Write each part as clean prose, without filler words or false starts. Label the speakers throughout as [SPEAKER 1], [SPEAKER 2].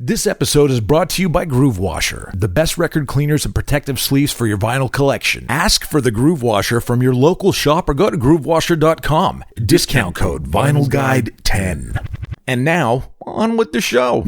[SPEAKER 1] This episode is brought to you by Groove Washer, the best record cleaners and protective sleeves for your vinyl collection. Ask for the Groove Washer from your local shop or go to groovewasher.com. Discount code VinylGuide10. And now, on with the show.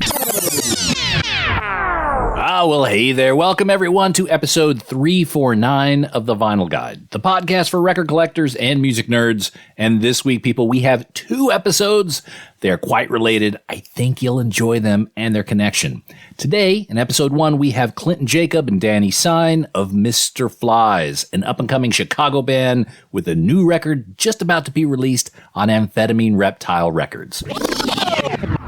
[SPEAKER 2] Well, hey there. Welcome, everyone, to episode 349 of The Vinyl Guide, the podcast for record collectors and music nerds. And this week, people, we have two episodes. They're quite related. I think you'll enjoy them and their connection. Today, in episode 1, we have Clinton Jacob and Danny Sign of Mr Phlyzzz, an up-and-coming Chicago band with a new record just about to be released on Amphetamine Reptile Records.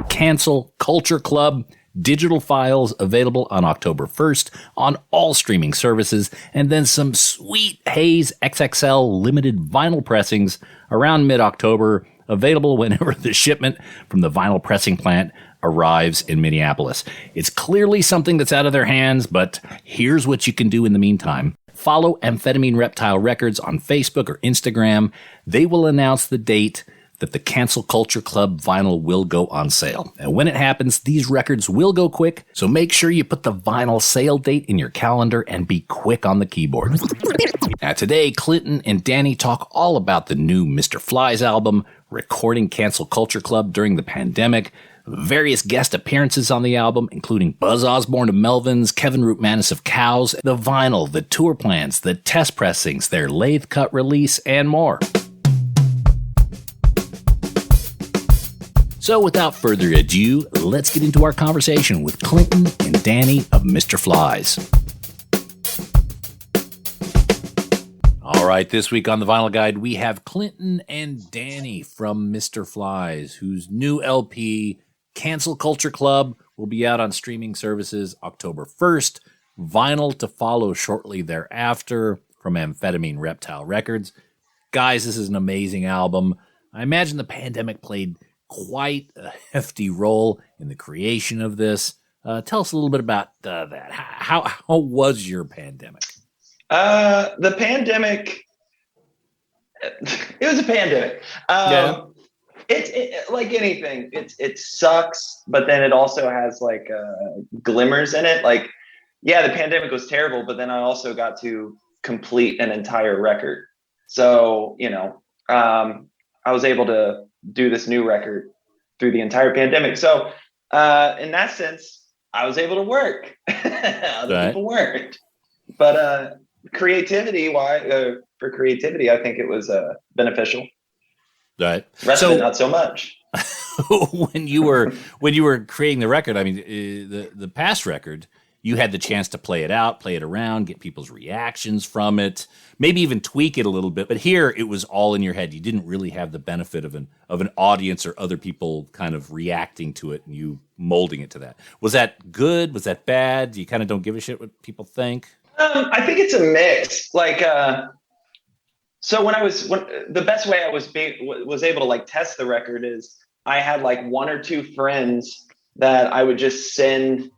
[SPEAKER 2] Cancel Culture Club. Digital files available on October 1st on all streaming services, and then some sweet Haze XXL limited vinyl pressings around mid-October, available whenever the shipment from the vinyl pressing plant arrives in Minneapolis. It's clearly something that's out of their hands, but here's what you can do in the meantime. Follow Amphetamine Reptile Records on Facebook or Instagram. They will announce the date that the Cancel Culture Club vinyl will go on sale. And when it happens, these records will go quick, so make sure you put the vinyl sale date in your calendar and be quick on the keyboard. Now today, Clinton and Danny talk all about the new Mr Phlyzzz album, recording Cancel Culture Club during the pandemic, various guest appearances on the album, including Buzz Osborne of Melvins, Kevin Rutmanis of Cows, the vinyl, the tour plans, the test pressings, their lathe cut release, and more. So without further ado, let's get into our conversation with Clinton and Danny of Mr Phlyzzz. All right, this week on The Vinyl Guide, we have Clinton and Danny from Mr Phlyzzz, whose new LP, Cancel Culture Club, will be out on streaming services October 1st. Vinyl to follow shortly thereafter from Amphetamine Reptile Records. Guys, this is an amazing album. I imagine the pandemic played quite a hefty role in the creation of this. Tell us a little bit about that. How was your pandemic?
[SPEAKER 3] The pandemic, it was a pandemic. It like anything, it sucks, but then it also has like glimmers in it. Like, yeah, the pandemic was terrible, but then I also got to complete an entire record. So, I was able to do this new record through the entire pandemic. So in that sense, I was able to work. Other people weren't. But for creativity, I think it was beneficial.
[SPEAKER 2] Right.
[SPEAKER 3] Rest of it, not so much.
[SPEAKER 2] when you were creating the record, I mean, the past record, you had the chance to play it out, play it around, get people's reactions from it, maybe even tweak it a little bit. But here, it was all in your head. You didn't really have the benefit of an audience or other people kind of reacting to it and you molding it to that. Was that good? Was that bad? You kind of don't give a shit what people think?
[SPEAKER 3] I think it's a mix. Like, so when the best way I was able to like test the record is I had like one or two friends that I would just send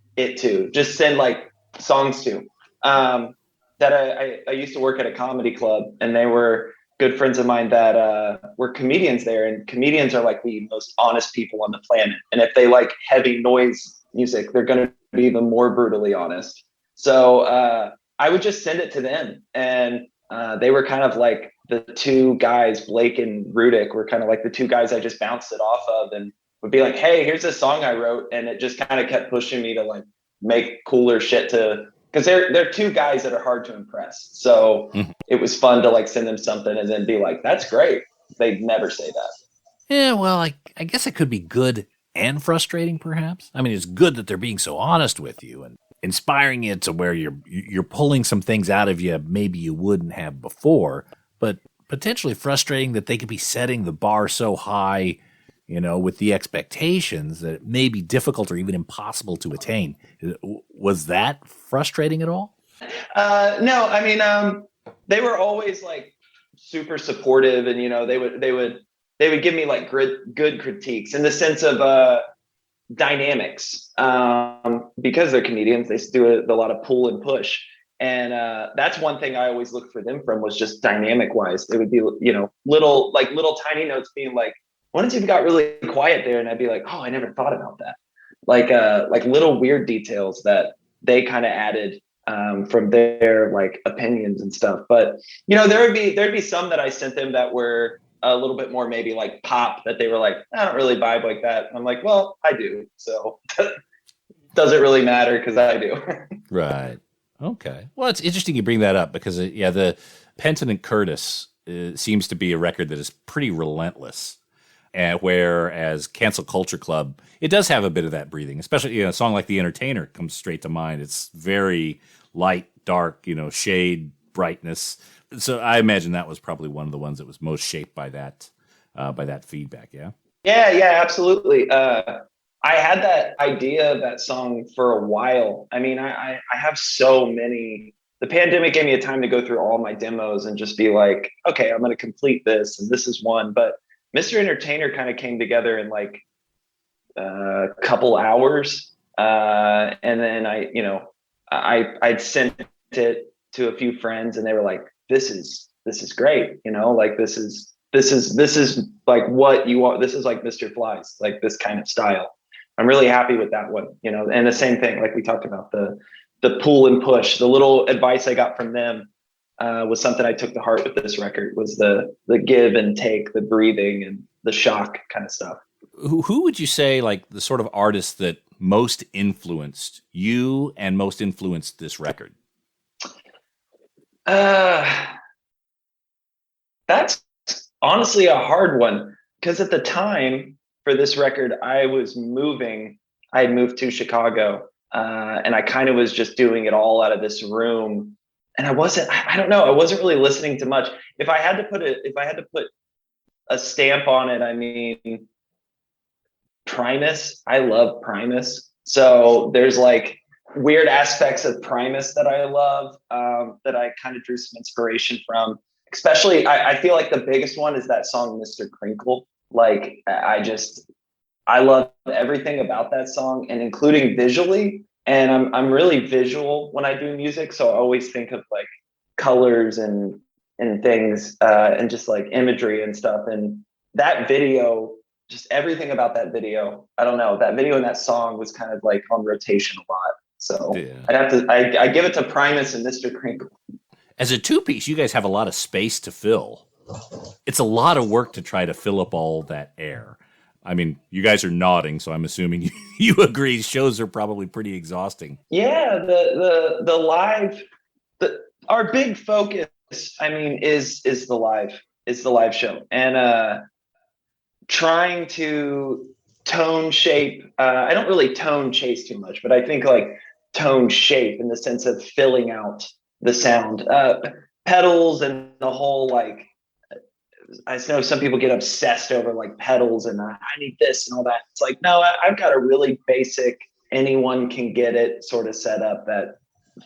[SPEAKER 3] like songs to, that I used to work at a comedy club, and they were good friends of mine that were comedians there, and comedians are like the most honest people on the planet. And if they like heavy noise music, they're going to be even more brutally honest. So I would just send it to them, and they were kind of like the two guys, Blake and Rudick, were kind of like the two guys I just bounced it off of, and would be like, hey, here's a song I wrote. And it just kind of kept pushing me to like make cooler shit because they're two guys that are hard to impress. So It was fun to like send them something and then be like, that's great. They'd never say that.
[SPEAKER 2] Yeah, well, I guess it could be good and frustrating, perhaps. I mean, it's good that they're being so honest with you and inspiring you to where you're pulling some things out of you maybe you wouldn't have before, but potentially frustrating that they could be setting the bar so high, with the expectations that it may be difficult or even impossible to attain. Was that frustrating at all?
[SPEAKER 3] No, I mean, they were always like super supportive, and they would give me like good critiques in the sense of dynamics, because they're comedians. They do a lot of pull and push, and that's one thing I always looked for them from, was just dynamic wise. It would be little tiny notes being like, what if you got really quiet there? And I'd be like, oh, I never thought about that. like little weird details that they kind of added from their like opinions and stuff. But there'd be some that I sent them that were a little bit more maybe like pop, that they were like, I don't really vibe like that. I'm like, well, I do, so does it really matter, because I do.
[SPEAKER 2] Right. Okay. Well, it's interesting you bring that up, because the Pentinent Curtis seems to be a record that is pretty relentless. Whereas Cancel Culture Club, it does have a bit of that breathing, especially a song like The Entertainer comes straight to mind. It's very light, dark, shade, brightness. So I imagine that was probably one of the ones that was most shaped by that feedback. Yeah.
[SPEAKER 3] Yeah, absolutely. I had that idea of that song for a while. I mean, I have so many. The pandemic gave me a time to go through all my demos and just be like, okay, I'm going to complete this, and this is one. But Mr. Entertainer kind of came together in like a couple hours, and then I'd sent it to a few friends, and they were like, "This is great," like this is like what you want. This is like Mr. Phlyzzz, like this kind of style. I'm really happy with that one, And the same thing, like we talked about, the pull and push. The little advice I got from them was something I took to heart with this record, was the give and take, the breathing and the shock kind of stuff.
[SPEAKER 2] Who would you say, like, the sort of artist that most influenced you and most influenced this record?
[SPEAKER 3] That's honestly a hard one, because at the time for this record, I was moving. I had moved to Chicago, and I kind of was just doing it all out of this room. And I don't know, I wasn't really listening to much. If I had to put a stamp on it, I mean, Primus. I love Primus. So there's like weird aspects of Primus that I love, that I kind of drew some inspiration from. Especially, I feel like the biggest one is that song, Mr. Crinkle. Like, I love everything about that song, and including visually. And I'm really visual when I do music, so I always think of like colors and things, and just like imagery and stuff. And that video, just everything about that video, I don't know, that video and that song was kind of like on rotation a lot. So yeah. I give it to Primus and Mr. Crinkle.
[SPEAKER 2] As a two-piece, you guys have a lot of space to fill. It's a lot of work to try to fill up all that air. I mean, you guys are nodding, so I'm assuming you agree. Shows are probably pretty exhausting.
[SPEAKER 3] Yeah, the live, our big focus, I mean, is the live show, and trying to tone shape. I don't really tone chase too much, but I think like tone shape in the sense of filling out the sound, pedals, and the whole like. I know some people get obsessed over like pedals and I need this and all that. It's like, no, I've got a really basic, anyone can get it sort of setup that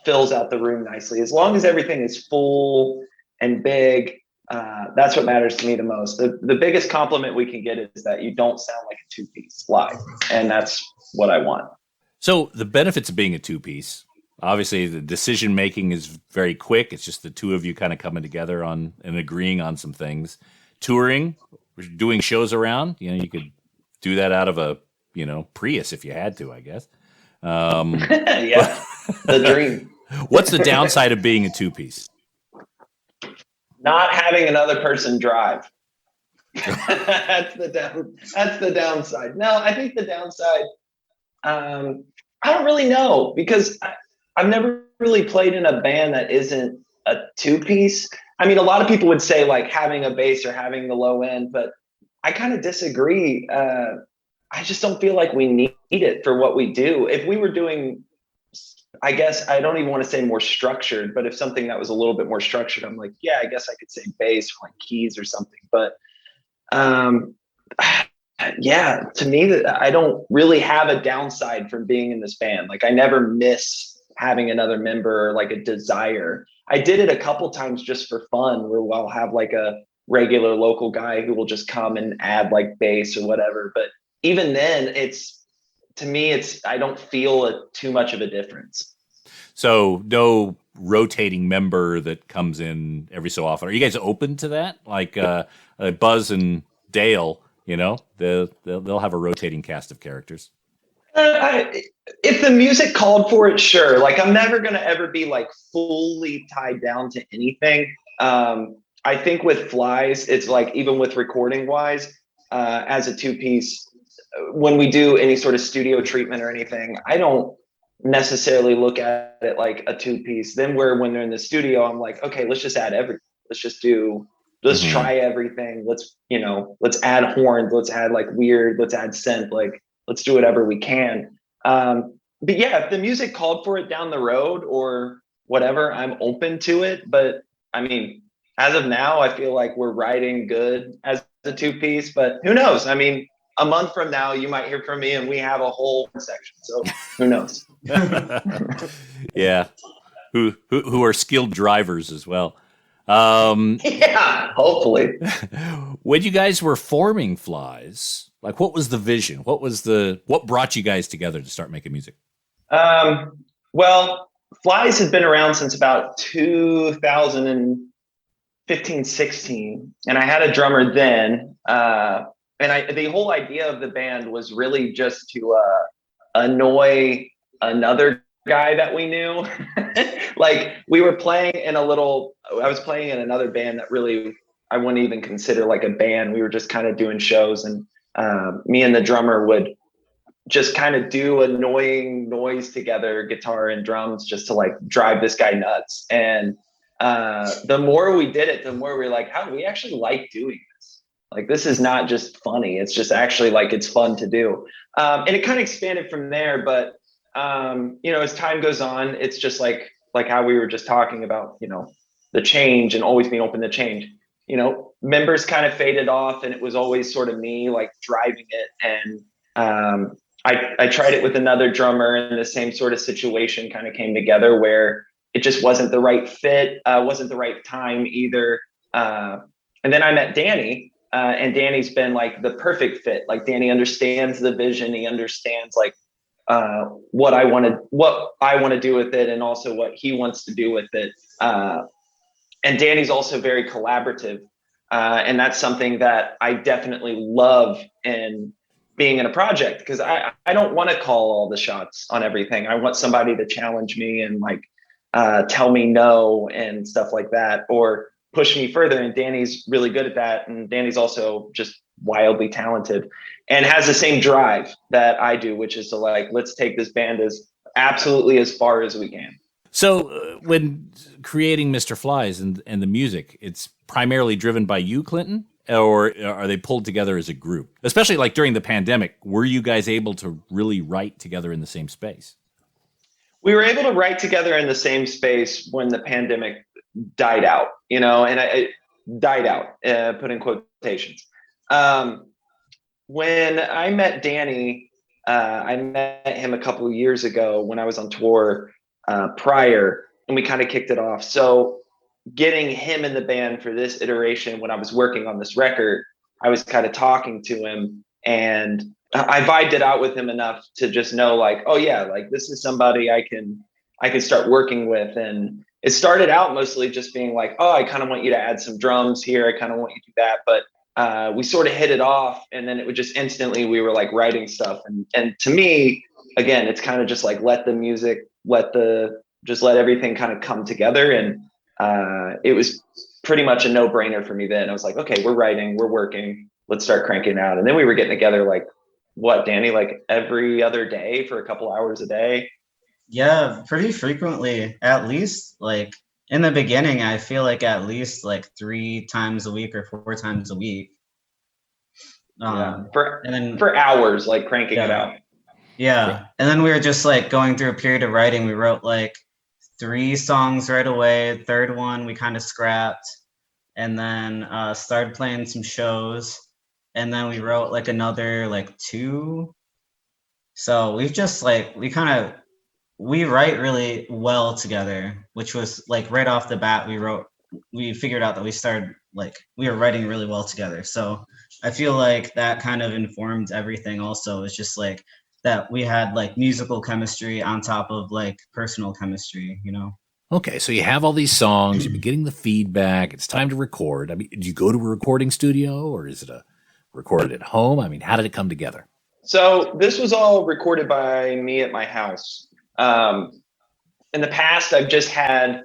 [SPEAKER 3] fills out the room nicely. As long as everything is full and big, that's what matters to me the most. The biggest compliment we can get is that you don't sound like a two-piece live. And that's what I want.
[SPEAKER 2] So the benefits of being a two-piece, obviously the decision-making is very quick. It's just the two of you kind of coming together on and agreeing on some things. Touring, doing shows around, you could do that out of a, Prius if you had to, I guess.
[SPEAKER 3] Yeah, the dream.
[SPEAKER 2] What's the downside of being a two-piece?
[SPEAKER 3] Not having another person drive. That's the downside. No, I think the downside, I don't really know, because I've never really played in a band that isn't a two-piece. I mean, a lot of people would say like having a bass or having the low end, but I kind of disagree. I just don't feel like we need it for what we do. If we were doing, I guess, I don't even want to say more structured, but if something that was a little bit more structured, I'm like, yeah, I guess I could say bass or like keys or something. But yeah, to me, I don't really have a downside from being in this band. Like, I never miss having another member, or like a desire. I did it a couple times just for fun, where I'll have like a regular local guy who will just come and add like bass or whatever. But even then, I don't feel too much of a difference.
[SPEAKER 2] So no rotating member that comes in every so often. Are you guys open to that? Like Buzz and Dale, they'll have a rotating cast of characters.
[SPEAKER 3] If the music called for it, sure. Like, I'm never going to ever be like fully tied down to anything. I think with Phlyzzz, it's like, even with recording wise, as a 2-piece, when we do any sort of studio treatment or anything, I don't necessarily look at it like a 2-piece. Then when they're in the studio, I'm like, okay, let's just add everything. Let's try everything. Let's add horns. Let's add like weird, let's add synth. Like, let's do whatever we can. But yeah, if the music called for it down the road or whatever, I'm open to it. But I mean, as of now, I feel like we're riding good as a 2-piece, but who knows? I mean, a month from now, you might hear from me and we have a whole section. So who knows?
[SPEAKER 2] Yeah. Who are skilled drivers as well.
[SPEAKER 3] Yeah, hopefully.
[SPEAKER 2] When you guys were forming Phlyzzz, like, what was the vision? What brought you guys together to start making music?
[SPEAKER 3] Well, Phlyzzz has been around since about 2015, 16. And I had a drummer then. The whole idea of the band was really just to annoy another guy that we knew. Like, we were playing I was playing in another band that really, I wouldn't even consider like a band. We were just kind of doing shows, and me and the drummer would just kind of do annoying noise together, guitar and drums, just to like drive this guy nuts. And the more we did it, the more we were like, how we actually like doing this. Like, this is not just funny. It's just actually like, it's fun to do. And it kind of expanded from there. But, as time goes on, it's just like how we were just talking about, the change and always being open to change. Members kind of faded off, and it was always sort of me like driving it. And I tried it with another drummer, and the same sort of situation kind of came together where it just wasn't the right fit, wasn't the right time either. And then I met Danny, and Danny's been like the perfect fit. Like, Danny understands the vision. He understands like what I want to do with it, and also what he wants to do with it. And Danny's also very collaborative. And that's something that I definitely love in being in a project, because I don't want to call all the shots on everything. I want somebody to challenge me and like tell me no and stuff like that, or push me further. And Danny's really good at that. And Danny's also just wildly talented and has the same drive that I do, which is to like, let's take this band as far as we can.
[SPEAKER 2] So when creating Mr Phlyzzz and the music, it's primarily driven by you, Clinton, or are they pulled together as a group? Especially like during the pandemic, were you guys able to really write together in the same space?
[SPEAKER 3] We were able to write together in the same space when the pandemic died out, and it died out, put in quotations. When I met Danny, I met him a couple of years ago when I was on tour prior, and we kind of kicked it off. So getting him in the band for this iteration, when I was working on this record, I was kind of talking to him, and I vibed it out with him enough to just know like, oh yeah, like this is somebody I can start working with. And it started out mostly just being like, oh, I kind of want you to add some drums here. I kind of want you to do that. But we sort of hit it off, and then it would just instantly, we were like writing stuff. And to me, again, it's kind of just like, let the music, let everything kind of come together. And it was pretty much a no-brainer for me then. I was like, okay, we're writing, we're working, let's start cranking out. And then we were getting together like, what, Danny, like every other day for a couple hours a day?
[SPEAKER 4] Yeah, pretty frequently. At least like in the beginning, I feel like at least like 3 times a week or 4 times a week.
[SPEAKER 3] For hours, like cranking it out.
[SPEAKER 4] Yeah. And then we were just like going through a period of writing. We wrote like 3 songs right away. Third one we kind of scrapped, and then started playing some shows. And then we wrote like another like 2. So we've just like, we write really well together, which was like right off the bat, we figured out that we were writing really well together. So I feel like that kind of informed everything also. It's just like that we had like musical chemistry on top of like personal chemistry,
[SPEAKER 2] Okay, so you have all these songs, you've been getting the feedback, it's time to record. I mean, do you go to a recording studio, or is it recorded at home? I mean, how did it come together?
[SPEAKER 3] So this was all recorded by me at my house. In the past, I've just had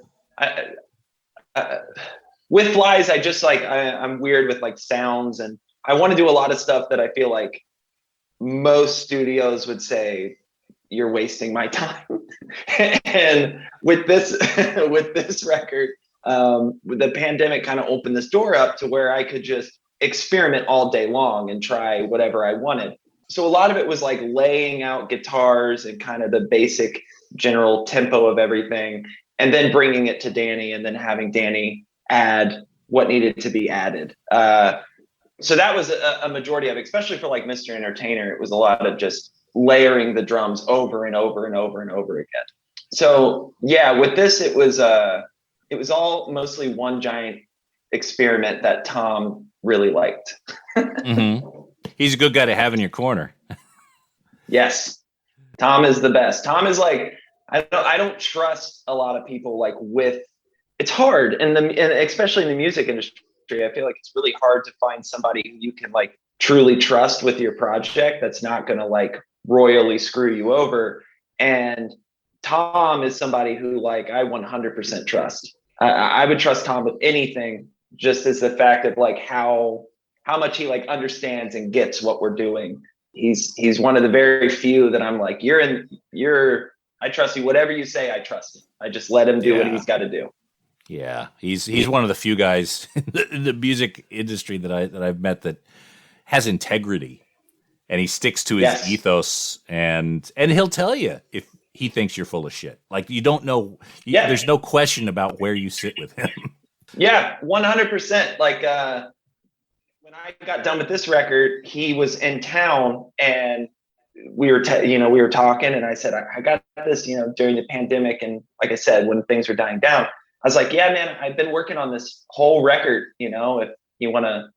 [SPEAKER 3] with Phlyzzz. I just like I'm weird with like sounds, and I want to do a lot of stuff that I feel like most studios would say you're wasting my time. And with this with this record, the pandemic kind of opened this door up to where I could just experiment all day long and try whatever I wanted. So a lot of it was like laying out guitars and kind of the basic general tempo of everything, and then bringing it to Danny, and then having Danny add what needed to be added. So that was a majority of it, especially for like Mr. Entertainer. It was a lot of just layering the drums over and over and over and over again. So yeah, with this, it was all mostly one giant experiment that Tom really liked.
[SPEAKER 2] Mm-hmm. He's a good guy to have in your corner.
[SPEAKER 3] Yes. Tom is the best. Tom is like, I don't trust a lot of people like with, it's hard. And especially in the music industry, I feel like it's really hard to find somebody who you can like truly trust with your project. That's not going to like royally screw you over. And Tom is somebody who like, I 100% trust. I would trust Tom with anything, just as the fact of like how much he like understands and gets what we're doing. He's one of the very few that I'm like, I trust you. Whatever you say, I trust him. I just let him do what he's got to do.
[SPEAKER 2] Yeah, he's one of the few guys in the music industry that I've met that has integrity, and he sticks to his ethos, and he'll tell you if he thinks you're full of shit. Like you don't know. There's no question about where you sit with him.
[SPEAKER 3] Yeah, 100%. Like when I got done with this record, he was in town, and we were talking, and I said, I got this, during the pandemic, and like I said, when things were dying down, I was like, yeah, man, I've been working on this whole record, if you want to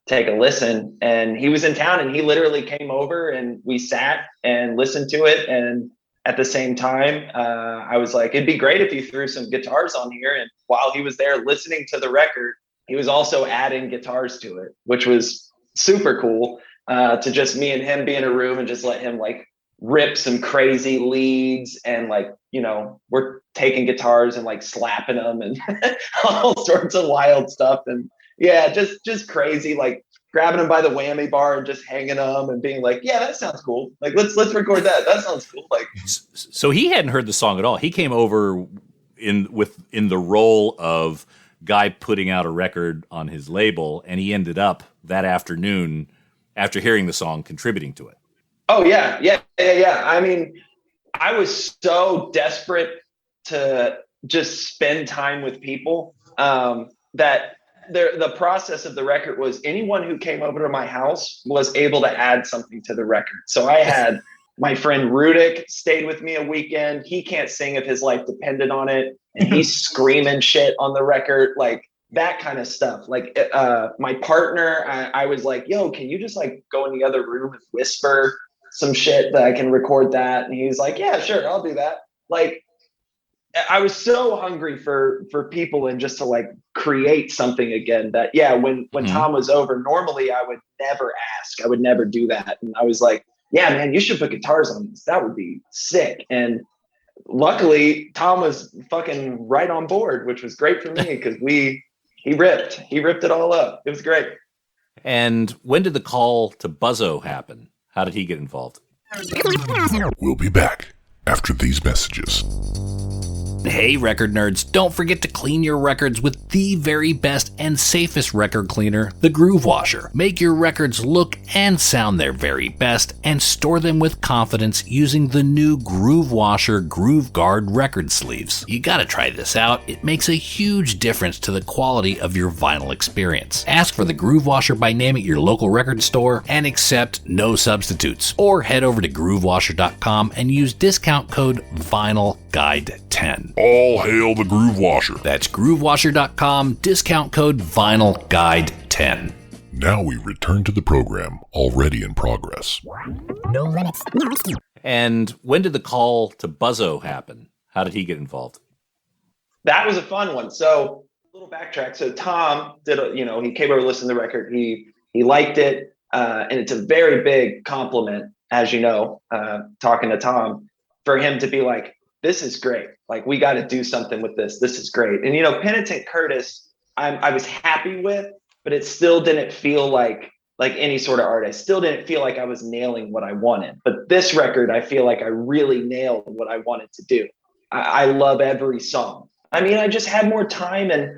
[SPEAKER 3] take a listen. And he was in town, and he literally came over, and we sat and listened to it. And at the same time, I was like, it'd be great if you threw some guitars on here. And while he was there listening to the record, he was also adding guitars to it, which was super cool, to just me and him be in a room and just let him like rip some crazy leads, and like, we're taking guitars and like slapping them and all sorts of wild stuff. And yeah, just crazy, like grabbing them by the whammy bar and just hanging them and being like, yeah, that sounds cool. Like, let's record that. That sounds cool. Like,
[SPEAKER 2] so he hadn't heard the song at all. He came over in the role of guy putting out a record on his label, and he ended up that afternoon, after hearing the song, contributing to it. Oh yeah.
[SPEAKER 3] I mean, I was so desperate to just spend time with people, that the process of the record was anyone who came over to my house was able to add something to the record. So I had my friend Rudik stayed with me a weekend. He can't sing if his life depended on it, and he's screaming shit on the record, like that kind of stuff. Like my partner, I was like, yo, can you just like go in the other room and whisper some shit that I can record that? And he's like, yeah, sure, I'll do that. Like, I was so hungry for people and just to like create something again that, when Tom was over, normally I would never ask, I would never do that. And I was like, yeah, man, you should put guitars on this. That would be sick. And luckily Tom was fucking right on board, which was great for me, because he ripped it all up. It was great.
[SPEAKER 2] And when did the call to Buzzo happen? How did he get involved?
[SPEAKER 1] We'll be back after these messages.
[SPEAKER 2] Hey, record nerds, don't forget to clean your records with the very best and safest record cleaner, the Groove Washer. Make your records look and sound their very best, and store them with confidence using the new Groove Washer Groove Guard record sleeves. You gotta try this out. It makes a huge difference to the quality of your vinyl experience. Ask for the Groove Washer by name at your local record store and accept no substitutes. Or head over to groovewasher.com and use discount code VinylGuide10.
[SPEAKER 1] All hail the Groove Washer.
[SPEAKER 2] That's groovewasher.com, discount code VinylGuide10.
[SPEAKER 1] Now we return to the program, already in progress.
[SPEAKER 5] No limits.
[SPEAKER 2] And when did the call to Buzzo happen? How did he get involved?
[SPEAKER 3] That was a fun one. So, a little backtrack. So Tom did, he came over to listen to the record. He liked it, and it's a very big compliment as you know, talking to Tom, for him to be like, this is great. Like, we got to do something with this. This is great. And, Pentinent Curtis, I was happy with, but it still didn't feel like any sort of art. I still didn't feel like I was nailing what I wanted. But this record, I feel like I really nailed what I wanted to do. I love every song. I mean, I just had more time, and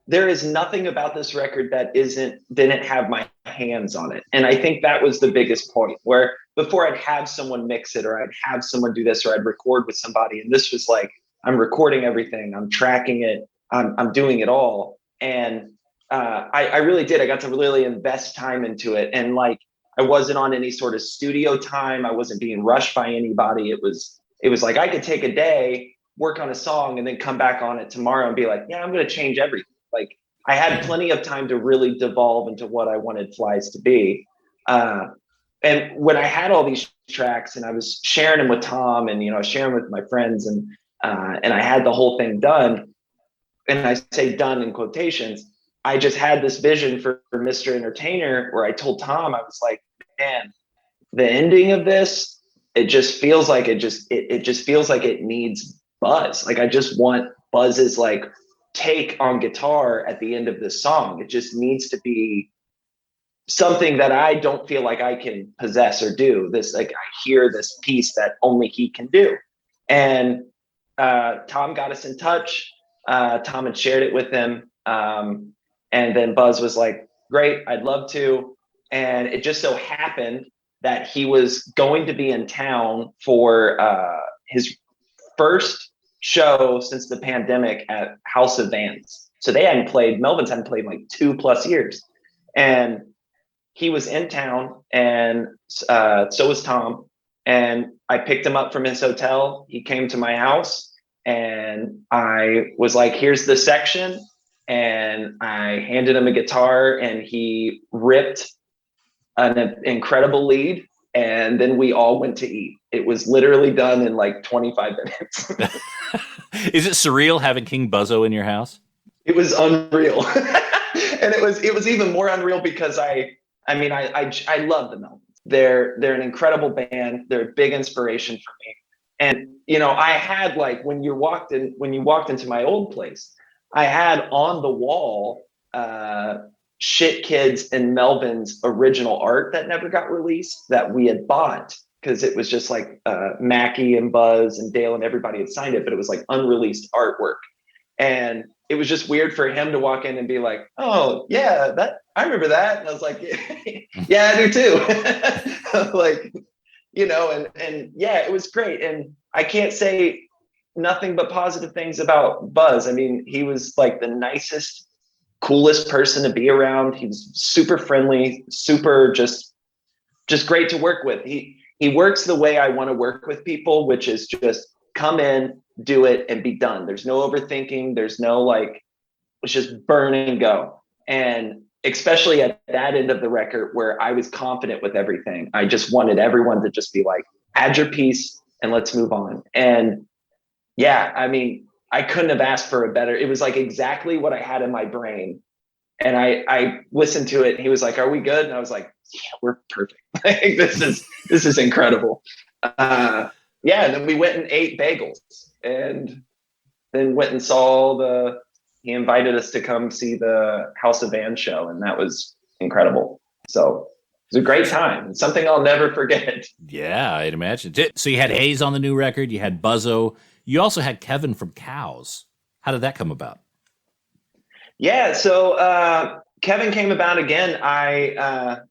[SPEAKER 3] there is nothing about this record that didn't have my hands on it. And I think that was the biggest point, where before I'd have someone mix it, or I'd have someone do this, or I'd record with somebody. And this was like, I'm recording everything, I'm tracking it, I'm doing it all. And I really did. I got to really invest time into it. And like, I wasn't on any sort of studio time. I wasn't being rushed by anybody. It was like, I could take a day, work on a song, and then come back on it tomorrow and be like, yeah, I'm going to change everything. Like, I had plenty of time to really devolve into what I wanted Phlyzzz to be. And when I had all these tracks and I was sharing them with Tom, and, sharing with my friends, and I had the whole thing done, and I say done in quotations, I just had this vision for Mr. Entertainer, where I told Tom, I was like, man, the ending of this, it just feels like it needs Buzz. Like, I just want Buzz's like take on guitar at the end of this song. It just needs to be something that I don't feel like I can possess or do. This, like, I hear this piece that only he can do. And Tom got us in touch. Tom had shared it with him. And then Buzz was like, great, I'd love to. And it just so happened that he was going to be in town for his first show since the pandemic at House of Vans. So Melvin's hadn't played in like 2+ years. And he was in town, and so was Tom. And I picked him up from his hotel. He came to my house, and I was like, here's the section. And I handed him a guitar, and he ripped an incredible lead. And then we all went to eat. It was literally done in like 25 minutes.
[SPEAKER 2] Is it surreal having King Buzzo in your house?
[SPEAKER 3] It was unreal. And it was even more unreal because I love the Melvins. They're an incredible band. They're a big inspiration for me. And, I had, like, when you walked into my old place, I had on the wall Shit Kids and Melvin's original art that never got released, that we had bought, because it was just like Mackie and Buzz and Dale and everybody had signed it, but it was like unreleased artwork. And it was just weird for him to walk in and be like, oh yeah, I remember that. And I was like, yeah, I do too. Like, and yeah, it was great. And I can't say nothing but positive things about Buzz. I mean, he was like the nicest, coolest person to be around. He was super friendly, super just great to work with. He works the way I want to work with people, which is just come in, do it, and be done. There's no overthinking. There's no like, it's just burn and go. And especially at that end of the record where I was confident with everything, I just wanted everyone to just be like, add your piece and let's move on. And yeah, I mean, I couldn't have asked for a better, it was like exactly what I had in my brain. And I listened to it, and he was like, are we good? And I was like, yeah, we're perfect. Like, this is incredible. Yeah, and then we went and ate bagels, and then went and saw he invited us to come see the House of Vans show, and that was incredible. So it was a great time. It's something I'll never forget.
[SPEAKER 2] Yeah, I'd imagine. So you had Hayes on the new record, you had Buzzo, you also had Kevin from Cows. How did that come about?
[SPEAKER 3] Yeah, so Kevin came about again.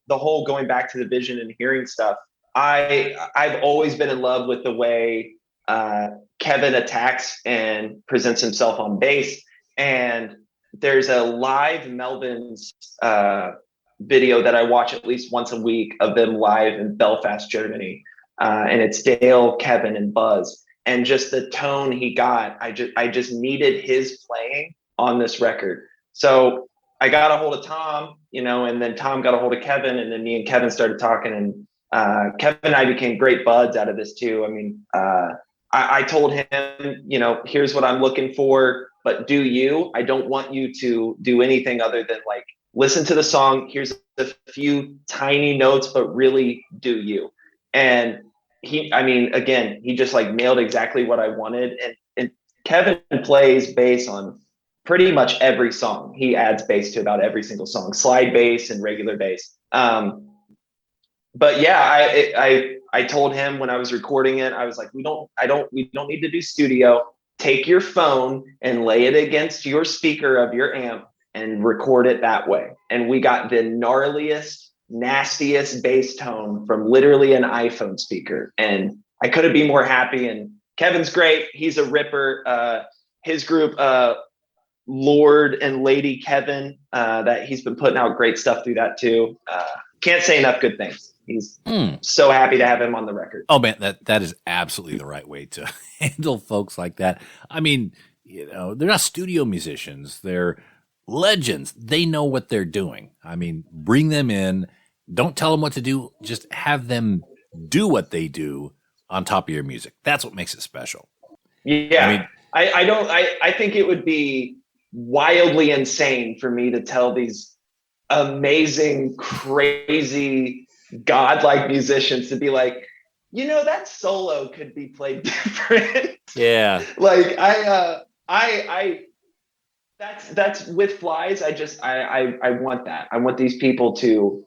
[SPEAKER 3] The whole going back to the vision and hearing stuff. I've always been in love with the way Kevin attacks and presents himself on bass. And there's a live Melvins video that I watch at least once a week of them live in Belfast, Germany. And it's Dale, Kevin, and Buzz. And just the tone he got, I just needed his playing on this record. So I got a hold of Tom, and then Tom got a hold of Kevin, and then me and Kevin started talking, and Kevin and I became great buds out of this too. I mean, I told him, here's what I'm looking for, but do you? I don't want you to do anything other than like listen to the song. Here's a few tiny notes, but really do you. And he just like nailed exactly what I wanted. And Kevin plays bass on pretty much every song. He adds bass to about every single song, slide bass and regular bass. But yeah, I told him when I was recording it, I was like, we don't need to do studio. Take your phone and lay it against your speaker of your amp and record it that way. And we got the gnarliest, nastiest bass tone from literally an iPhone speaker. And I couldn't be more happy. And Kevin's great. He's a ripper. His group, Lord and Lady Kevin, that he's been putting out great stuff through that too. Can't say enough good things. He's so happy to have him on the record.
[SPEAKER 2] Oh man, that is absolutely the right way to handle folks like that. I mean, they're not studio musicians. They're legends. They know what they're doing. I mean, bring them in. Don't tell them what to do. Just have them do what they do on top of your music. That's what makes it special.
[SPEAKER 3] Yeah. I think it would be wildly insane for me to tell these amazing, crazy, godlike musicians to be like, that solo could be played different.
[SPEAKER 2] Yeah.
[SPEAKER 3] Like that's with Phlyzzz. I want that. I want these people to,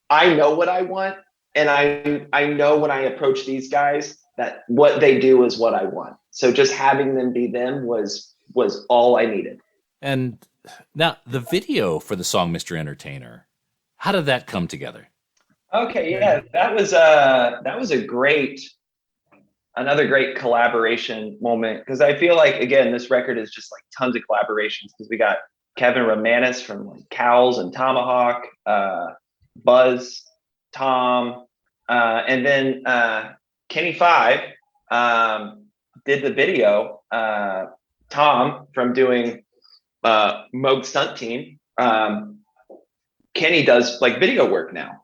[SPEAKER 3] I know what I want. And I know when I approach these guys that what they do is what I want. So just having them be them was all I needed.
[SPEAKER 2] And now the video for the song Mr. Entertainer, how did that come together?
[SPEAKER 3] Okay, yeah, that was another great collaboration moment, because I feel like, again, this record is just like tons of collaborations, because we got Kevin Rutmanis from like Cowls and Tomahawk, Buzz, Tom, and then Kenny Five did the video. Tom from doing Moog Stunt Team. Kenny does like video work now.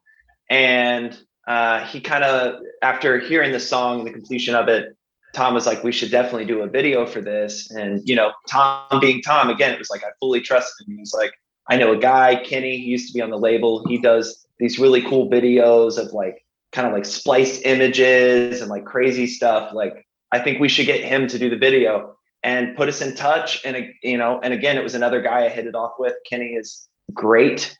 [SPEAKER 3] And he kind of, after hearing the song and the completion of it, Tom was like, we should definitely do a video for this. And, Tom being Tom, again, it was like, I fully trusted him. He was like, I know a guy, Kenny, he used to be on the label. He does these really cool videos of like, kind of like spliced images and like crazy stuff. Like, I think we should get him to do the video, and put us in touch. And, and again, it was another guy I hit it off with. Kenny is great.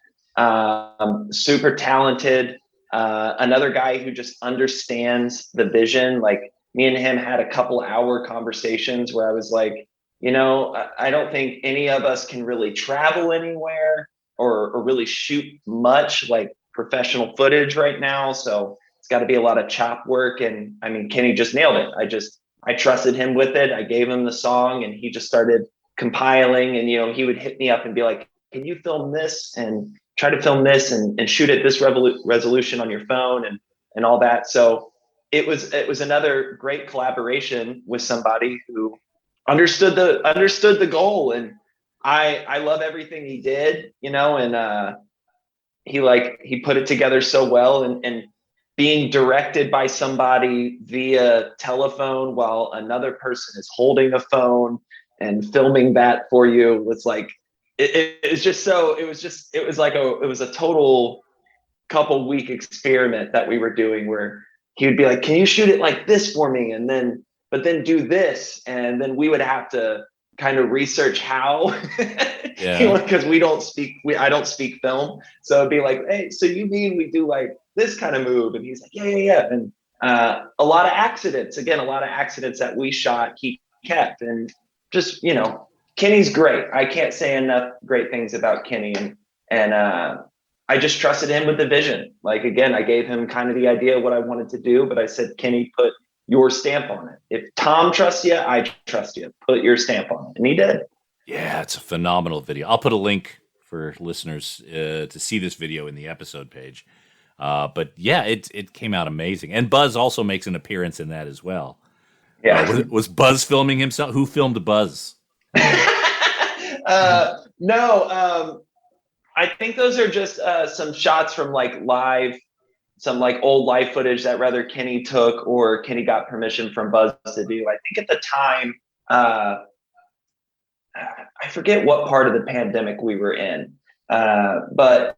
[SPEAKER 3] Super talented, another guy who just understands the vision. Like, me and him had a couple hour conversations where I was like, I don't think any of us can really travel anywhere or really shoot much like professional footage right now. So it's got to be a lot of chop work. And I mean, Kenny just nailed it. I trusted him with it. I gave him the song and he just started compiling, and, he would hit me up and be like, can you film this and try to film this and shoot at this resolution on your phone and all that. So it was another great collaboration with somebody who understood the goal. And I love everything he did, and he put it together so well, and being directed by somebody via telephone while another person is holding a phone and filming that for you was like, it was a total couple week experiment that we were doing, where he would be like, can you shoot it like this for me? But then do this. And then we would have to kind of research how, because I don't speak film. So it'd be like, hey, so you mean we do like this kind of move? And he's like, yeah. And a lot of accidents that we shot, he kept. And just, Kenny's great. I can't say enough great things about Kenny. And I just trusted him with the vision. Like, again, I gave him kind of the idea of what I wanted to do, but I said, Kenny, put your stamp on it. If Tom trusts you, I trust you. Put your stamp on it. And he did.
[SPEAKER 2] Yeah, it's a phenomenal video. I'll put a link for listeners to see this video in the episode page. But yeah, it came out amazing. And Buzz also makes an appearance in that as well.
[SPEAKER 3] Yeah.
[SPEAKER 2] Was Buzz filming himself? Who filmed Buzz?
[SPEAKER 3] No. I think those are just some shots from like some like old live footage that rather Kenny took or Kenny got permission from Buzz to do. I think at the time, I forget what part of the pandemic we were in, But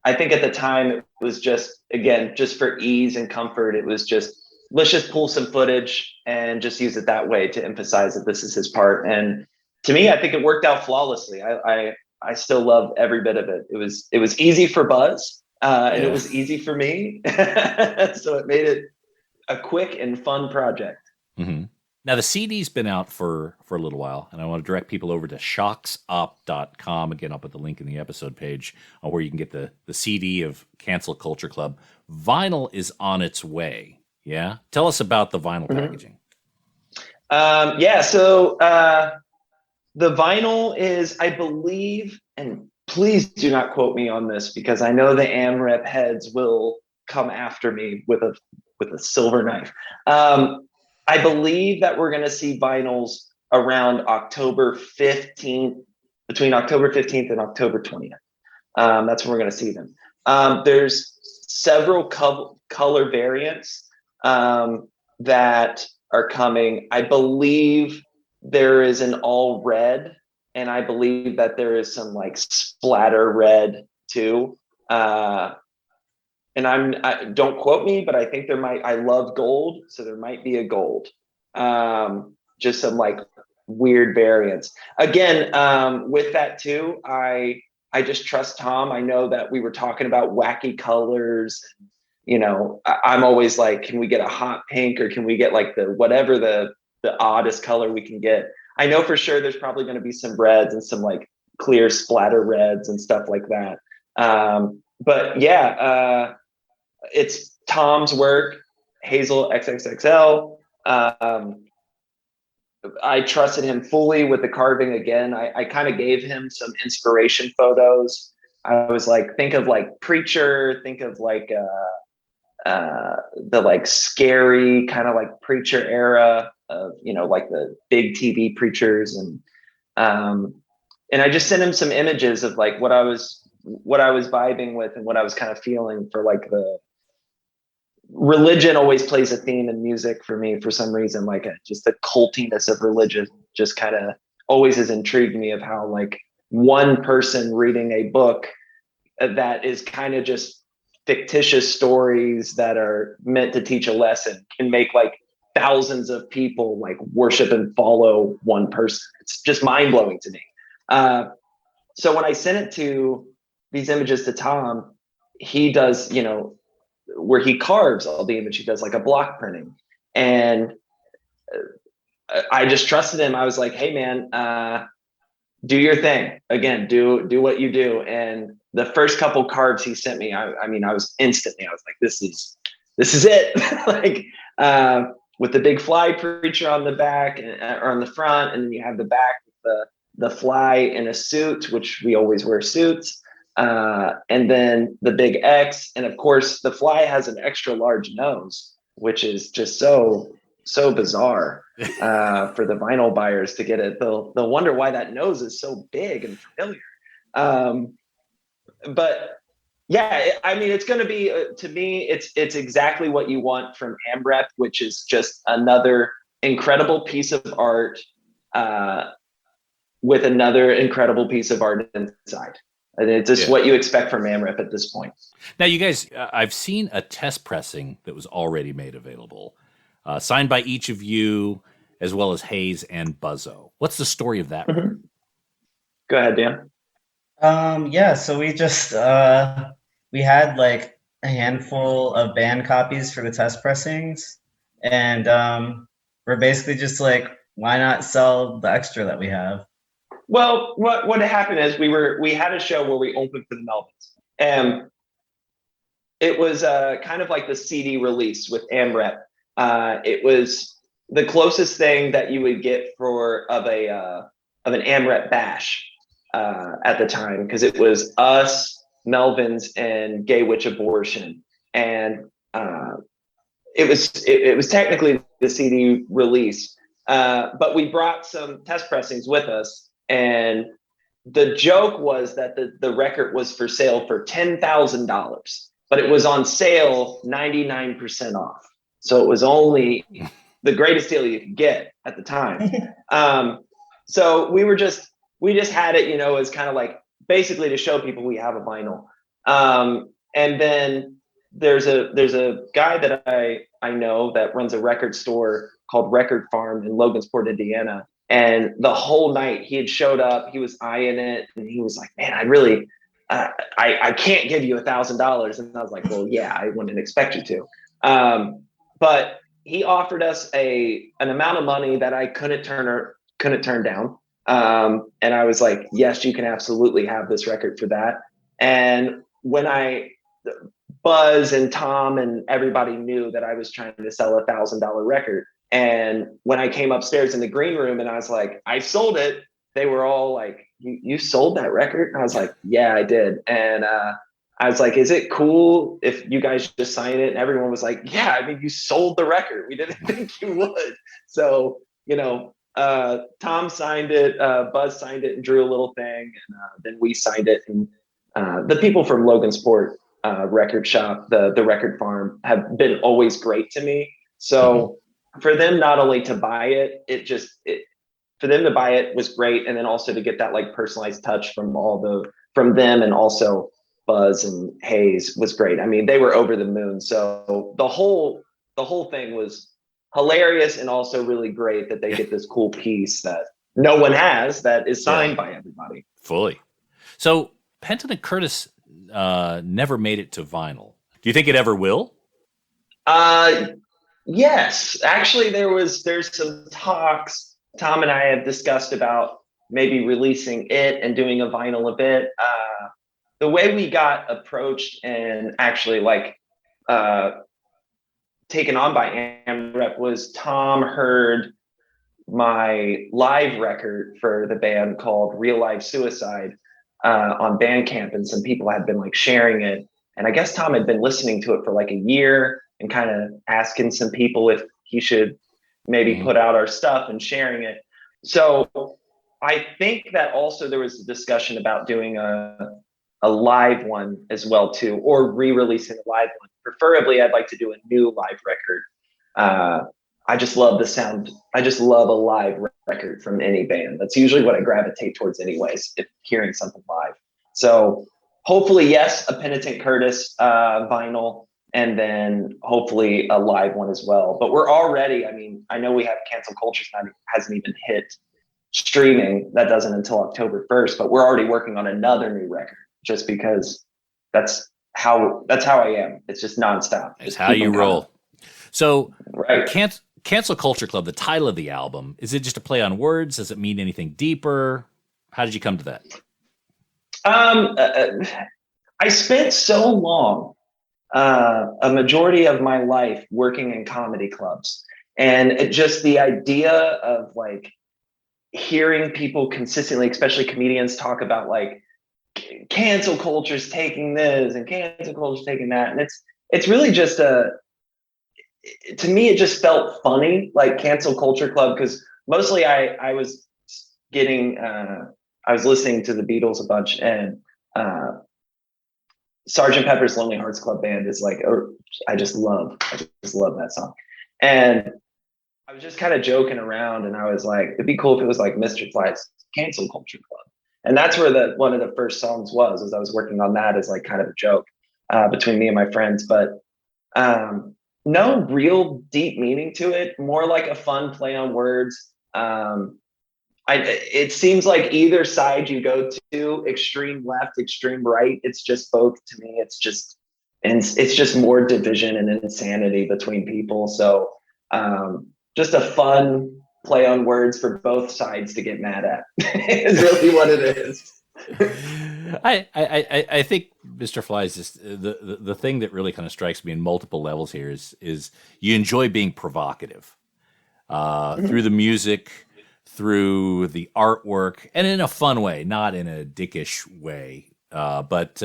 [SPEAKER 3] I think at the time it was just, again, just for ease and comfort, it was just, let's just pull some footage and just use it that way to emphasize that this is his part. And to me, I think it worked out flawlessly. I still love every bit of it. It was easy for Buzz, and it was easy for me. So it made it a quick and fun project.
[SPEAKER 2] Mm-hmm. Now, the CD's been out for a little while, and I want to direct people over to shocksop.com. Again, I'll put the link in the episode page where you can get the CD of Cancel Culture Club. Vinyl is on its way, yeah? Tell us about the vinyl packaging.
[SPEAKER 3] So the vinyl is, I believe, and please do not quote me on this because I know the AmRep heads will come after me with a silver knife. I believe that we're going to see vinyls around October 15th, between October 15th and October 20th. That's when we're going to see them. There's several color variants that are coming. I believe there is an all red, and I believe that there is some like splatter red too. And don't quote me, but I think I love gold. So there might be a gold, just some like weird variants. Again, with that too, I just trust Tom. I know that we were talking about wacky colors. I'm always like, can we get a hot pink, or can we get like whatever the oddest color we can get? I know for sure there's probably going to be some reds and some like clear splatter reds and stuff like that. But yeah, it's Tom's work, Hazel XXXL. I trusted him fully with the carving. Again, I kind of gave him some inspiration photos. I was like, think of like Preacher, think of like the like scary kind of like Preacher era of, like the big TV preachers. And I just sent him some images of like what I was vibing with and what I was kind of feeling for like the religion always plays a theme in music for me for some reason. Like just the cultiness of religion just kind of always has intrigued me, of how like one person reading a book that is kind of just fictitious stories that are meant to teach a lesson can make like thousands of people like worship and follow one person. It's just mind blowing to me. So when I sent these images to Tom, he does, where he carves all the image, he does like a block printing. And I just trusted him. I was like, hey man, do your thing. Again, do what you do. And the first couple carves he sent me, I was like, this is it. Like, with the big fly preacher on the back or on the front, and then you have the back with the fly in a suit, which we always wear suits. And then the big X, and of course the fly has an extra large nose, which is just so bizarre for the vinyl buyers to get it. They'll wonder why that nose is so big and familiar. But yeah, it's going to be, to me, it's exactly what you want from AmRep, which is just another incredible piece of art with another incredible piece of art inside. And it's just what you expect from AmRep at this point.
[SPEAKER 2] Now, you guys, I've seen a test pressing that was already made available, signed by each of you, as well as Hayes and Buzzo. What's the story of that?
[SPEAKER 3] Mm-hmm. Go ahead, Dan.
[SPEAKER 4] So we just we had like a handful of band copies for the test pressings, and we're basically just like, why not sell the extra that we have?
[SPEAKER 3] Well, what happened is we had a show where we opened for the Melvins, and it was kind of like the CD release with AmRep. It was the closest thing that you would get of an AmRep bash at the time, because it was us, Melvins, and Gay Witch Abortion, and it was technically the CD release, but we brought some test pressings with us. And the joke was that the record was for sale for $10,000, but it was on sale 99% off. So it was only the greatest deal you could get at the time. So we just had it, as kind of like basically to show people we have a vinyl. And then there's a guy that I know that runs a record store called Record Farm in Logansport, Indiana. And the whole night he had showed up, he was eyeing it, and he was like, man, I can't give you $1,000. And I was like, well, yeah, I wouldn't expect you to. But he offered us an amount of money that I couldn't turn down. And I was like, yes, you can absolutely have this record for that. And when Buzz and Tom and everybody knew that I was trying to sell a $1,000 record. And when I came upstairs in the green room and I was like, I sold it, they were all like, you sold that record? And I was like, yeah, I did. And I was like, is it cool if you guys just sign it? And everyone was like, yeah, I mean, you sold the record. We didn't think you would. So, Tom signed it, Buzz signed it and drew a little thing. And then we signed it. And the people from Logansport record shop, the Record Farm, have been always great to me. So for them not only to buy it, for them to buy it was great, and then also to get that like personalized touch from them, and also Buzz and Hayes was great. I mean, they were over the moon. So the whole thing was hilarious, and also really great that they get this cool piece that no one has that is signed by everybody.
[SPEAKER 2] Fully. So Pentinent Curtis never made it to vinyl. Do you think it ever will?
[SPEAKER 3] Yes, actually there's some talks Tom and I have discussed about maybe releasing it and doing a vinyl of it. The way we got approached and actually taken on by AmRep was Tom heard my live record for the band called Real Life Suicide on Bandcamp, and some people had been like sharing it. And I guess Tom had been listening to it for like a year and kind of asking some people if he should maybe put out our stuff and sharing it. So I think that also there was a discussion about doing a live one as well too, or re-releasing a live one. Preferably, I'd like to do a new live record. I just love the sound. I just love a live record from any band. That's usually what I gravitate towards anyways, if hearing something live. So hopefully, yes, a Pentinent Curtis vinyl, and then hopefully a live one as well. But we're already, I mean, I know we have Cancel Culture hasn't even hit streaming. That doesn't until October 1st, but we're already working on another new record just because that's how I am. It's just nonstop.
[SPEAKER 2] It's how you roll. So
[SPEAKER 3] right.
[SPEAKER 2] Cancel Culture Club, the title of the album, is it just a play on words? Does it mean anything deeper? How did you come to that?
[SPEAKER 3] I spent so long, a majority of my life working in comedy clubs, and just the idea of like hearing people consistently, especially comedians, talk about like cancel culture's taking this and cancel culture's taking that. And it's really just to me, it just felt funny, like Cancel Culture Club, because mostly I was getting, I was listening to the Beatles a bunch, and Sgt. Pepper's Lonely Hearts Club Band is like, I just love that song. And I was just kind of joking around, and I was like, it'd be cool if it was like Mr Phlyzz's Cancel Culture Club. And that's where one of the first songs was, as I was working on that as like kind of a joke between me and my friends. But no real deep meaning to it, more like a fun play on words. It seems like either side you go to, extreme left, extreme right, it's just both to me. It's just more division and insanity between people. So just a fun play on words for both sides to get mad at is really what it is.
[SPEAKER 2] I think Mr Phlyzzz is the thing that really kind of strikes me in multiple levels here is you enjoy being provocative through the music, through the artwork, and in a fun way, not in a dickish way. But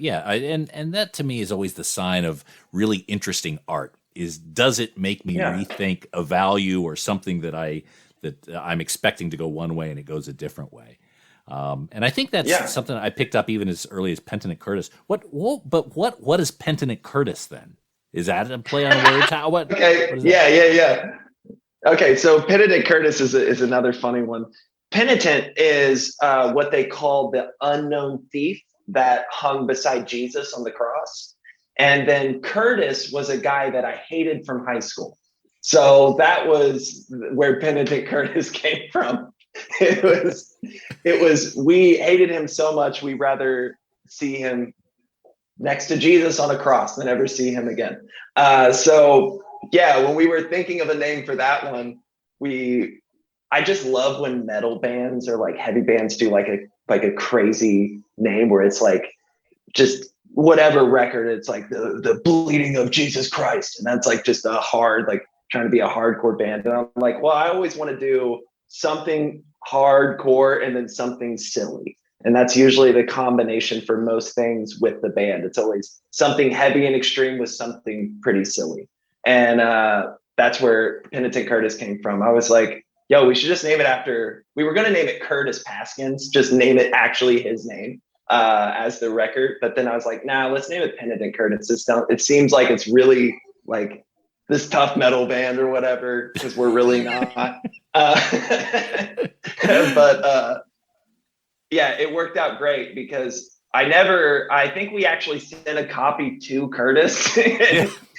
[SPEAKER 2] yeah, and that to me is always the sign of really interesting art. Does it make me rethink a value or something that I'm expecting to go one way and it goes a different way? And I think that's something I picked up even as early as Pentinent Curtis. What is Pentinent Curtis then? Is that a play on words?
[SPEAKER 3] Okay. What is that? Yeah. Okay, so Pentinent Curtis is another funny one. Penitent is what they call the unknown thief that hung beside Jesus on the cross. And then Curtis was a guy that I hated from high school. So that was where Pentinent Curtis came from. It was, we hated him so much, we'd rather see him next to Jesus on a cross than ever see him again. So yeah, when we were thinking of a name for that one, I just love when metal bands or like heavy bands do like a crazy name where it's like just whatever record, it's like the bleeding of Jesus Christ. And that's like just a hard, like trying to be a hardcore band. And I'm like, well, I always want to do something hardcore and then something silly. And that's usually the combination for most things with the band. It's always something heavy and extreme with something pretty silly. And that's where Pentinent Curtis came from. I was like, yo, we should just name it after, we were going to name it Curtis Paskins, just name it actually his name as the record. But then I was like, nah, let's name it Pentinent Curtis. It seems like it's really like this tough metal band or whatever, because we're really not. But yeah, it worked out great because I think we actually sent a copy to Curtis.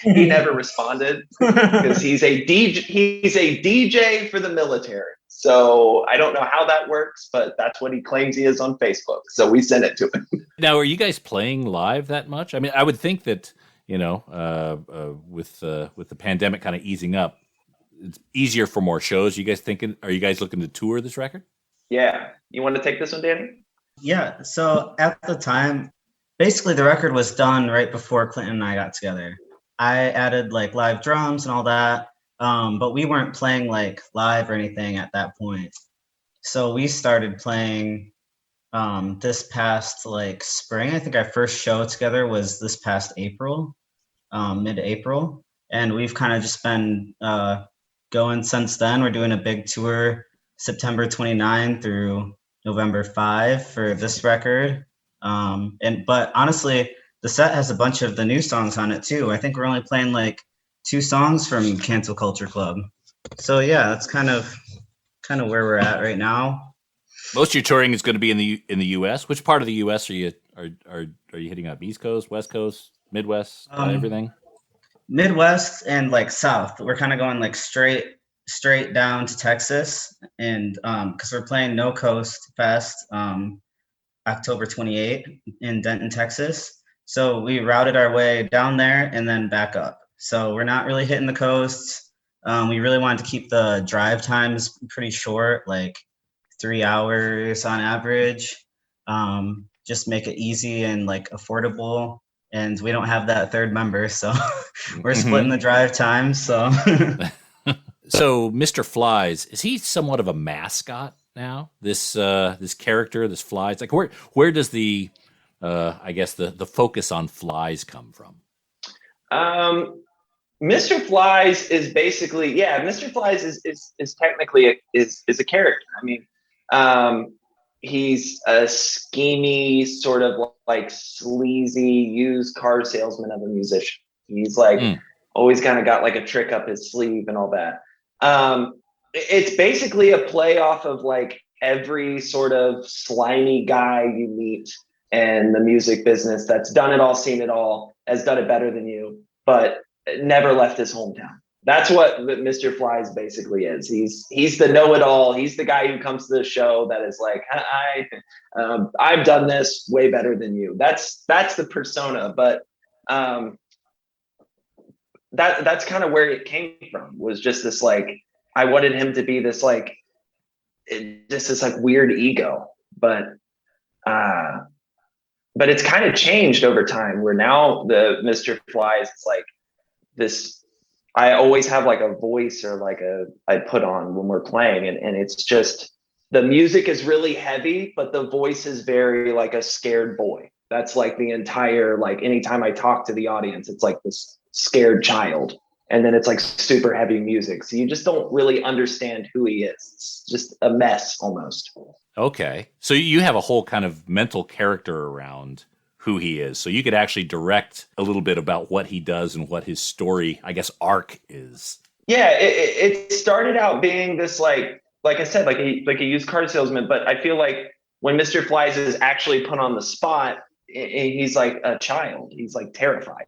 [SPEAKER 3] He never responded because he's a DJ for the military. So I don't know how that works, but that's what he claims he is on Facebook. So we sent it to him.
[SPEAKER 2] Now, are you guys playing live that much? I mean, I would think that, you know, with the pandemic kind of easing up, it's easier for more shows. Are you guys looking to tour this record?
[SPEAKER 3] Yeah. You want to take this one, Danny?
[SPEAKER 4] Yeah. So at the time, basically the record was done right before Clinton and I got together. I added like live drums and all that. But we weren't playing like live or anything at that point. So we started playing this past like spring. I think our first show together was this past April, mid-April. And we've kind of just been going since then. We're doing a big tour September 29 through November 5 for this record. But honestly, the set has a bunch of the new songs on it too. I think we're only playing like 2 songs from Cancel Culture Club. So yeah, that's kind of where we're at right now.
[SPEAKER 2] Most of your touring is going to be in the U.S. Which part of the U.S. are you hitting up? East Coast, West Coast, Midwest, everything?
[SPEAKER 4] Midwest and like South. We're kind of going like straight down to Texas, and because we're playing No Coast Fest October 28 in Denton, Texas. So we routed our way down there and then back up. So we're not really hitting the coasts. We really wanted to keep the drive times pretty short, like 3 hours on average. Just make it easy and like affordable. And we don't have that third member, so we're splitting the drive time. So,
[SPEAKER 2] so Mr Phlyzzz, is he somewhat of a mascot now? This character, this Phlyzzz, like where does the I guess the focus on Phlyzzz come from?
[SPEAKER 3] Mr. Phlyzzz is basically, Mr. Phlyzzz is technically a character. I mean, he's a schemy, sort of like sleazy used car salesman of a musician. He's like always kind of got like a trick up his sleeve and all that. It's basically a play off of like every sort of slimy guy you meet in the music business that's done it all, seen it all, has done it better than you, but never left his hometown. That's what Mr. Phlyzzz basically is. He's the know-it-all. He's the guy who comes to the show that is like, I've done this way better than you. That's the persona. But that's kind of where it came from. Was just this like, I wanted him to be this like, just this like weird ego. But it's kind of changed over time. Where now the Mr. Phlyzzz is like this. I always have like a voice or like I put on when we're playing, and it's just the music is really heavy, but the voice is very like a scared boy. That's like the entire, like anytime I talk to the audience, it's like this scared child. And then it's like super heavy music. So you just don't really understand who he is. It's just a mess almost.
[SPEAKER 2] Okay. So you have a whole kind of mental character around who he is. So you could actually direct a little bit about what he does and what his story, I guess, arc is.
[SPEAKER 3] Yeah, it started out being this like like I said, like a used car salesman. But I feel like when Mr Phlyzzz is actually put on the spot, he's like a child. He's like terrified.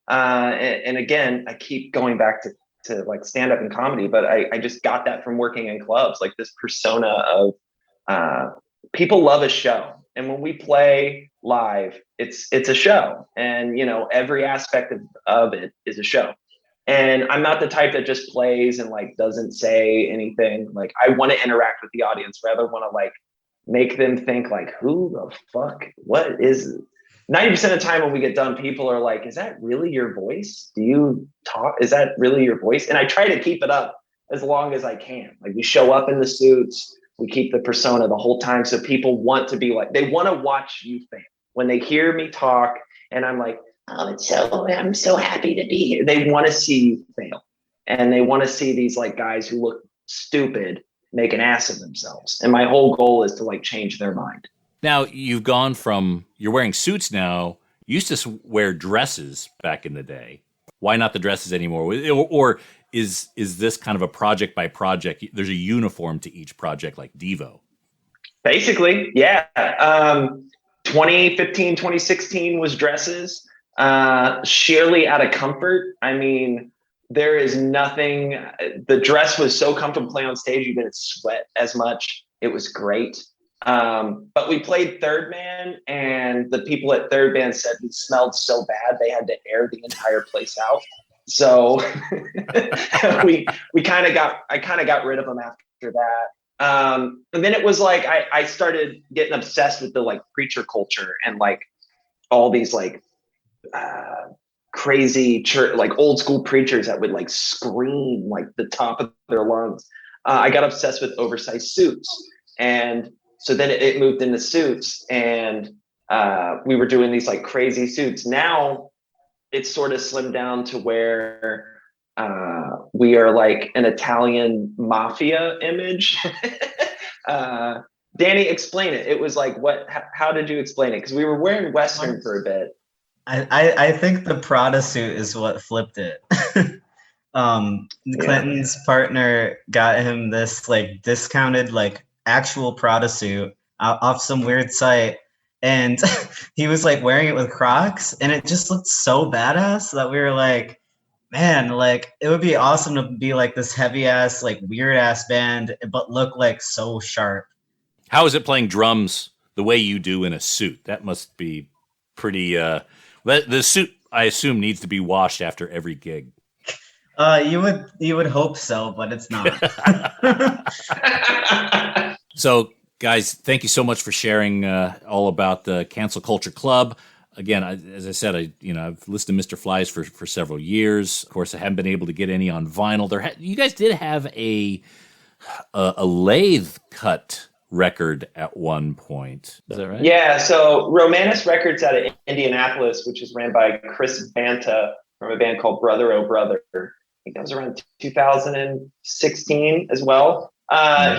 [SPEAKER 3] And again, I keep going back to like stand up and comedy, but I just got that from working in clubs, like this persona of people love a show. And when we play live, it's a show. And, you know, every aspect of it is a show. And I'm not the type that just plays and like doesn't say anything. Like I want to interact with the audience, rather want to like make them think like, who the fuck, what is it? 90% of the time when we get done, people are like, is that really your voice? Do you talk? Is that really your voice? And I try to keep it up as long as I can. Like we show up in the suits, we keep the persona the whole time. So people want to be like, they want to watch you fail. When they hear me talk and I'm like, oh, I'm so happy to be here. They want to see you fail. And they want to see these like guys who look stupid make an ass of themselves. And my whole goal is to like change their mind.
[SPEAKER 2] Now, you've gone from, you're wearing suits now. You used to wear dresses back in the day. Why not the dresses anymore? Or is this kind of a project by project? There's a uniform to each project like Devo.
[SPEAKER 3] Basically, yeah. 2015, 2016 was dresses. Sheerly out of comfort. I mean, there is nothing. The dress was so comfortable to play on stage, you didn't sweat as much. It was great. But we played Third Man, and the people at Third Man said we smelled so bad they had to air the entire place out. So I kind of got rid of them after that. And then it was like I started getting obsessed with the like preacher culture and like all these like crazy church, like old school preachers that would like scream like the top of their lungs. I got obsessed with oversized suits, and so then it moved into suits, and we were doing these like crazy suits. Now it's sort of slimmed down to where we are like an Italian mafia image. Danny, explain it. It was like, how did you explain it? Because we were wearing Western for a bit.
[SPEAKER 4] I think the Prada suit is what flipped it. Clinton's partner got him this like discounted like actual Prada suit off some weird site, and he was like wearing it with Crocs, and it just looked so badass that we were like, man, like it would be awesome to be like this heavy ass like weird ass band but look like so sharp.
[SPEAKER 2] How is it playing drums the way you do in a suit? That must be pretty the suit, I assume, needs to be washed after every gig.
[SPEAKER 4] You would hope so, but it's not.
[SPEAKER 2] So, guys, thank you so much for sharing all about the Cancel Culture Club. Again, as I said, I've listened to Mr Phlyzzz for several years. Of course, I haven't been able to get any on vinyl. You guys did have a lathe cut record at one point. Is that right?
[SPEAKER 3] Yeah. So Romanus Records out of Indianapolis, which is ran by Chris Banta from a band called Brother Oh Brother. I think that was around 2016 as well.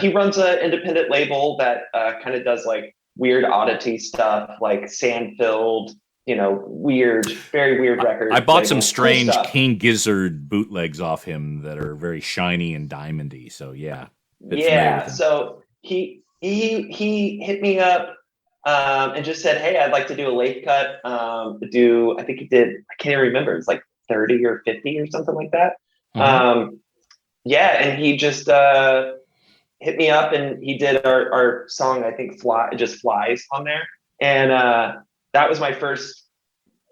[SPEAKER 3] He runs an independent label that kind of does like weird oddity stuff, like sand-filled, weird, very weird records.
[SPEAKER 2] I bought some strange King Gizzard bootlegs off him that are very shiny and diamondy. So yeah.
[SPEAKER 3] Yeah. So he hit me up and just said, hey, I'd like to do a lathe cut. I think he did, I can't even remember. It's like 30 or 50 or something like that. Mm-hmm. And he just hit me up, and he did our song, I think just Flies on there. And that was my first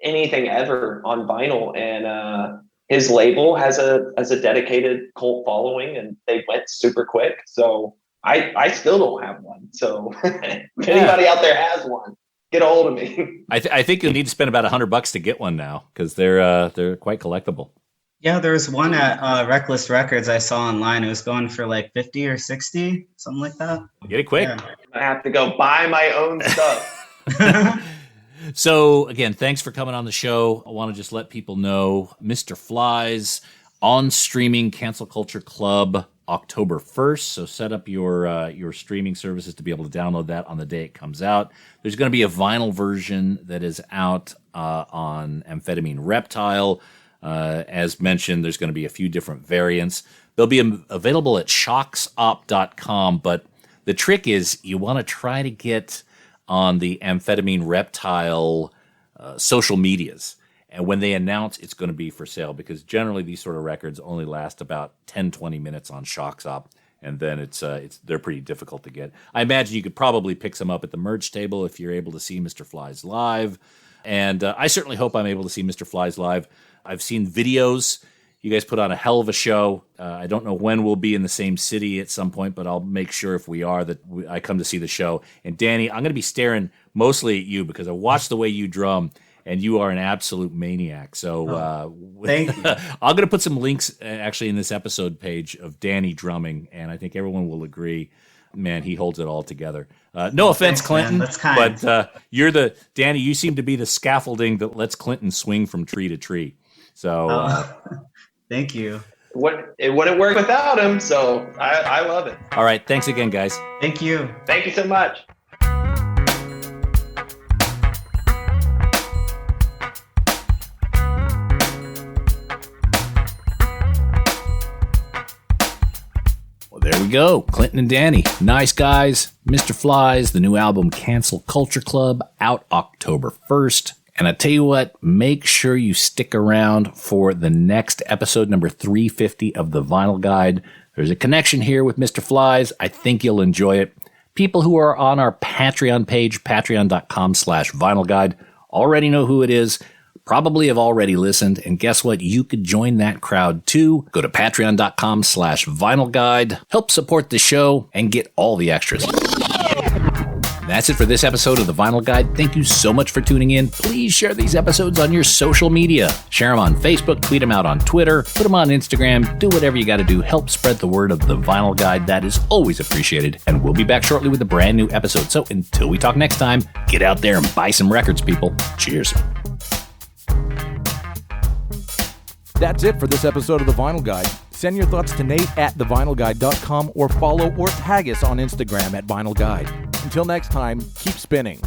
[SPEAKER 3] anything ever on vinyl. And his label has a dedicated cult following, and they went super quick. So I still don't have one. So if anybody out there has one, get a hold of me.
[SPEAKER 2] I think you'll need to spend about $100 to get one now, because they're quite collectible.
[SPEAKER 4] Yeah, there was one at Reckless Records I saw online. It was going for like 50 or 60, something like that.
[SPEAKER 2] Get it quick.
[SPEAKER 3] Yeah. I have to go buy my own stuff.
[SPEAKER 2] So, again, thanks for coming on the show. I want to just let people know Mr Phlyzzz on streaming Cancel Culture Club October 1st. So set up your streaming services to be able to download that on the day it comes out. There's going to be a vinyl version that is out on Amphetamine Reptile. As mentioned, there's going to be a few different variants. They'll be available at shocksop.com, but the trick is you want to try to get on the Amphetamine Reptile social medias. And when they announce it's going to be for sale, because generally these sort of records only last about 10, 20 minutes on Shocksop, and then they're pretty difficult to get. I imagine you could probably pick some up at the merch table if you're able to see Mr. Phlyzzz live. And I certainly hope I'm able to see Mr. Phlyzzz live. I've seen videos. You guys put on a hell of a show. I don't know when we'll be in the same city at some point, but I'll make sure if we are that I come to see the show. And Danny, I'm going to be staring mostly at you because I watched the way you drum, and you are an absolute maniac. So
[SPEAKER 4] thank you.
[SPEAKER 2] I'm going to put some links actually in this episode page of Danny drumming, and I think everyone will agree. Man, he holds it all together. No offense,
[SPEAKER 4] Thanks,
[SPEAKER 2] Clinton,
[SPEAKER 4] man. That's kind.
[SPEAKER 2] But Danny, you seem to be the scaffolding that lets Clinton swing from tree to tree. So
[SPEAKER 4] thank you.
[SPEAKER 3] It wouldn't work without him, so I love it.
[SPEAKER 2] All right, thanks again, guys.
[SPEAKER 4] Thank you.
[SPEAKER 3] Thank you so much.
[SPEAKER 2] There we go. Clinton and Danny. Nice guys. Mr. Phlyzzz, the new album Cancel Culture Club, out October 1st. And I tell you what, make sure you stick around for the next episode, number 350 of the Vinyl Guide. There's a connection here with Mr. Phlyzzz. I think you'll enjoy it. People who are on our Patreon page, patreon.com/Vinyl Guide, already know who it is. Probably have already listened, and guess what? You could join that crowd too. Go to patreon.com/Vinyl Guide, help support the show, and get all the extras. That's it for this episode of the Vinyl Guide. Thank you so much for tuning in. Please share these episodes on your social media. Share them on Facebook, tweet them out on Twitter, put them on Instagram, do whatever you got to do. Help spread the word of the Vinyl Guide. That is always appreciated. And we'll be back shortly with a brand new episode. So until we talk next time, get out there and buy some records, people. Cheers.
[SPEAKER 1] That's it for this episode of The Vinyl Guide. Send your thoughts to Nate at thevinylguide.com or follow or tag us on Instagram at Vinyl Guide. Until next time, keep spinning.